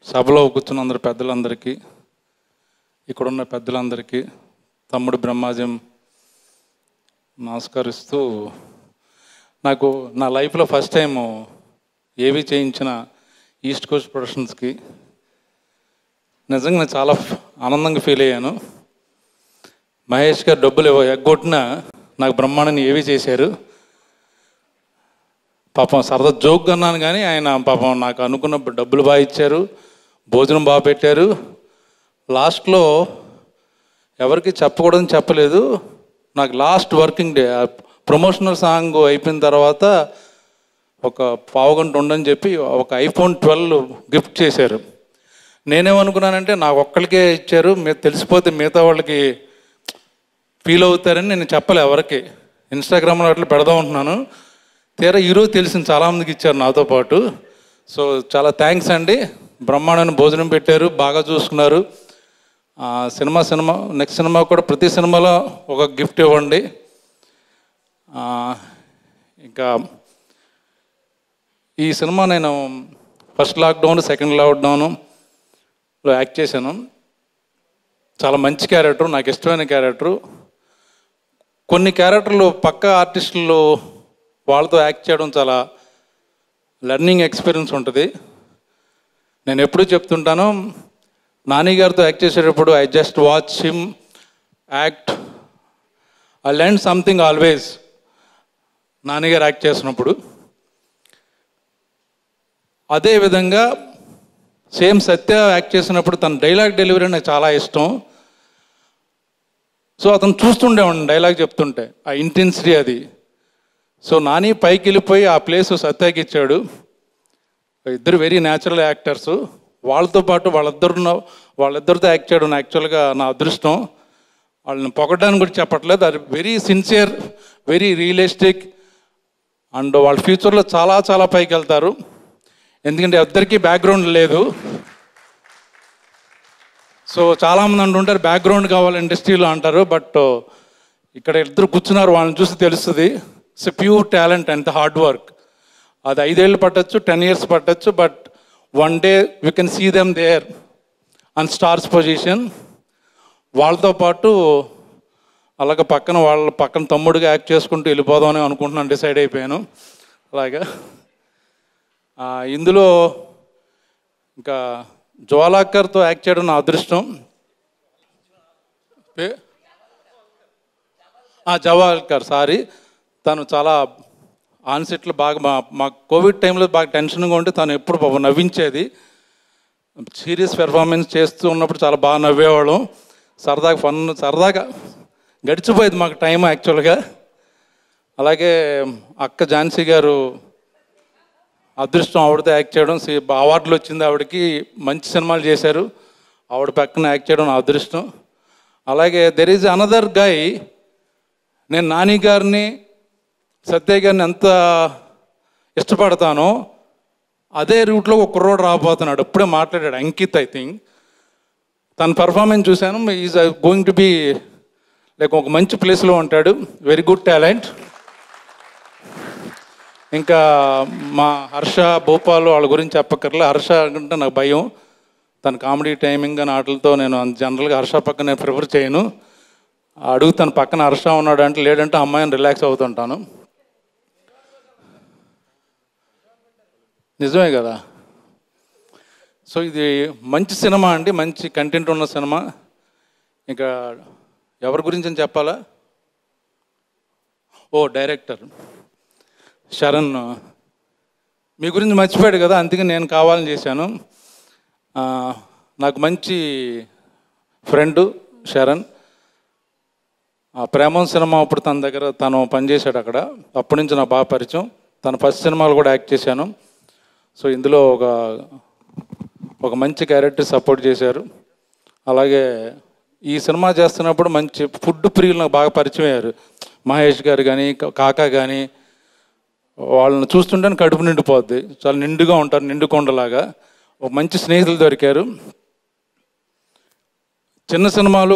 సభలో కూర్చున్న అందరు పెద్దలందరికీ, ఇక్కడున్న పెద్దలందరికీ, తమ్ముడు బ్రహ్మాజం నమస్కరిస్తూ, నాకు నా లైఫ్లో ఫస్ట్ టైము ఏవి చేయించిన ఈస్ట్ కోస్ట్ ప్రొడక్షన్స్కి నిజంగా నేను చాలా ఆనందంగా ఫీల్ అయ్యాను. మహేష్ గారు డబ్బులు ఎగ్గొట్టినా నాకు బ్రహ్మాండాన్ని ఏవి చేశారు. పాపం సరదా జోక్గా అన్నాను కానీ ఆయన పాపం నాకు అనుకున్నప్పుడు డబ్బులు బాగా ఇచ్చారు, భోజనం బాగా పెట్టారు. లాస్ట్లో ఎవరికి చెప్పకూడదని చెప్పలేదు. నాకు last working day promotional song అయిపోయిన తర్వాత ఒక పావుగంట ఉండని చెప్పి ఒక ఐఫోన్ 12 గిఫ్ట్ చేశారు. నేనేమనుకున్నానంటే నాకు ఒక్కడికే ఇచ్చారు, మీరు తెలిసిపోతే మిగతా వాళ్ళకి ఫీల్ అవుతారని నేను చెప్పలే ఎవరికి. ఇన్స్టాగ్రామ్లో అట్లా పెడదాం ఉంటున్నాను. తీరా ఈరోజు తెలిసింది చాలామందికి ఇచ్చారు నాతో పాటు. సో చాలా థ్యాంక్స్ అండి. బ్రహ్మాండాన్ని భోజనం పెట్టారు, బాగా చూసుకున్నారు. సినిమా నెక్స్ట్ సినిమా కూడా ప్రతి సినిమాలో ఒక గిఫ్ట్ ఇవ్వండి. ఇంకా ఈ సినిమా నేను ఫస్ట్ లాక్డౌన్, సెకండ్ లాక్డౌన్లో యాక్ట్ చేశాను. చాలా మంచి క్యారెక్టర్, నాకు ఇష్టమైన క్యారెక్టరు. కొన్ని క్యారెక్టర్లు పక్క ఆర్టిస్టులు వాళ్ళతో యాక్ట్ చేయడం చాలా లెర్నింగ్ ఎక్స్పీరియన్స్ ఉంటుంది. నేను ఎప్పుడూ చెప్తుంటాను, నాని గారితో యాక్ట్ చేసేటప్పుడు I just watch him act, I learn something always. Nani గారు యాక్ట్ చేసినప్పుడు అదేవిధంగా సేమ్ సత్య యాక్ట్ చేసినప్పుడు తన డైలాగ్ డెలివరీ నాకు చాలా ఇష్టం. సో అతను చూస్తుండేవాడిని డైలాగ్ చెప్తుంటే, ఆ ఇంటెన్సిటీ అది. సో నాని పైకి వెళ్ళిపోయి ఆ ప్లేస్ సత్యాకి ఇచ్చాడు. ఇద్దరు వెరీ న్యాచురల్ యాక్టర్స్. వాళ్ళతో పాటు వాళ్ళిద్దరితో యాక్ట్ చేయడం యాక్చువల్గా నా అదృష్టం. వాళ్ళని పొగడడానికి కూడా చెప్పట్లేదు. అది very sincere, very realistic. And వాళ్ళ ఫ్యూచర్లో చాలా చాలా పైకి వెళ్తారు. ఎందుకంటే ఇద్దరికీ బ్యాక్గ్రౌండ్ లేదు. సో చాలామంది అంటుంటారు బ్యాక్గ్రౌండ్ కావాలి ఇండస్ట్రీలో అంటారు. బట్ ఇక్కడ ఇద్దరు కూర్చున్నారు, వాళ్ళని చూసి తెలుస్తుంది. It's pure talent and hard work. అది 5 ఏళ్ళు పట్టచ్చు, 10 years పట్టచ్చు. But one day we can see them there on stars position. వాళ్ళతో పాటు అలాగ వాళ్ళ పక్కన తమ్ముడిగా యాక్ట్ చేసుకుంటూ వెళ్ళిపోదామని అనుకుంటున్నాను, డిసైడ్ అయిపోయాను. అలాగా ఇందులో ఇంకా జ్వాలాకర్తో యాక్ట్ చేయడం నా అదృష్టం. జవాల్కర్, సారీ. తను చాలా ఆన్సెట్లో బాగా మా కోవిడ్ టైంలో బాగా టెన్షన్గా ఉంటే తను ఎప్పుడు నవ్వించేది. సీరియస్ పెర్ఫార్మెన్స్ చేస్తూ ఉన్నప్పుడు చాలా బాగా నవ్వేవాళ్ళం. సరదాగా గడిచిపోయేది మాకు టైం యాక్చువల్గా. అలాగే అక్క ఝాన్సీ గారు అదృష్టం, ఆవిడతో యాక్ట్ చేయడం. అవార్డులు వచ్చింది ఆవిడకి, మంచి సినిమాలు చేశారు. ఆవిడ పక్కన యాక్ట్ చేయడం నా అదృష్టం. అలాగే దెర్ ఈజ్ అనదర్ గై. నేను నాని గారిని, సత్య గారిని ఎంత ఇష్టపడతానో అదే రూట్లో ఒక కుర్రోడు రాబోతున్నాడు. ఇప్పుడే మాట్లాడాడు, అంకిత్ ఐ థింక్. తన పర్ఫార్మెన్స్ చూశాను. Is going to be like ఒక మంచి ప్లేస్లో ఉంటాడు. Very good talent. ఇంకా మా హర్ష భోపాల్ వాళ్ళ గురించి చెప్పక్కర్లే. హర్ష అంటే నాకు భయం. తన కామెడీ టైమింగ్ అని ఆటలతో నేను జనరల్గా హర్ష పక్కన నేను ప్రిఫర్ చేయను. తన పక్కన హర్ష ఉన్నాడు అంటే, లేడంటే అమ్మాయిని రిలాక్స్ అవుతుంటాను. నిజమే కదా. సో ఇది మంచి సినిమా అండి, మంచి కంటెంట్ ఉన్న సినిమా. ఇంకా ఎవరి గురించి అని చెప్పాలా? డైరెక్టర్ శరణ్. మీ గురించి మర్చిపోయాడు కదా, అందుకే నేను కావాలని చేశాను. నాకు మంచి ఫ్రెండు శరణ్. ప్రేమం సినిమా అప్పుడు తన దగ్గర తను పనిచేశాడు అక్కడ. అప్పటి నుంచి నాకు బాగా పరిచయం. తన ఫస్ట్ సినిమాలు కూడా యాక్ట్ చేశాను. సో ఇందులో ఒక మంచి క్యారెక్టర్ సపోర్ట్ చేశారు. అలాగే ఈ సినిమా చేస్తున్నప్పుడు మంచి ఫుడ్ ప్రియులు నాకు బాగా పరిచయం అయ్యారు. మహేష్ గారు కానీ, కాకా కానీ, వాళ్ళని చూస్తుంటే కడుపు నిండిపోద్ది. చాలా నిండుగా ఉంటారు, నిండుకొండలాగా. ఒక మంచి స్నేహితులు దొరికారు. చిన్న సినిమాలు,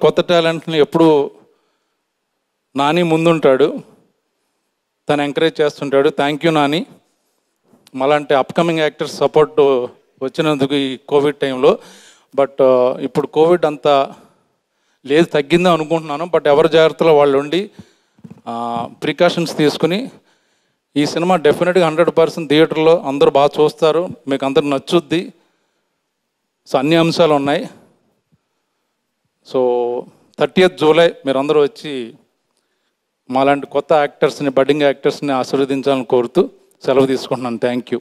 కొత్త టాలెంట్ని ఎప్పుడు నాని ముందుంటాడు. తను ఎంకరేజ్ చేస్తుంటాడు. Thank you Nani. మలాంటి అప్కమింగ్ యాక్టర్స్ సపోర్ట్ వచ్చినందుకు ఈ కోవిడ్ టైంలో. బట్ ఇప్పుడు కోవిడ్ అంతా లేదు, తగ్గిందని అనుకుంటున్నాను. బట్ ఎవరి జాగ్రత్తలో వాళ్ళు ఉండి ప్రికాషన్స్ తీసుకుని ఈ సినిమా డెఫినెట్గా 100% థియేటర్లో అందరూ బాగా చూస్తారు, మీకు అందరు నచ్చుద్ది. సో అన్ని అంశాలు ఉన్నాయి. సో 30th జూలై మీరు అందరూ వచ్చి మాలాంటి కొత్త యాక్టర్స్ని, బడ్డింగ్ యాక్టర్స్ని ఆశీర్వదించాలని కోరుతూ సెలవు తీసుకుంటున్నాను. Thank you.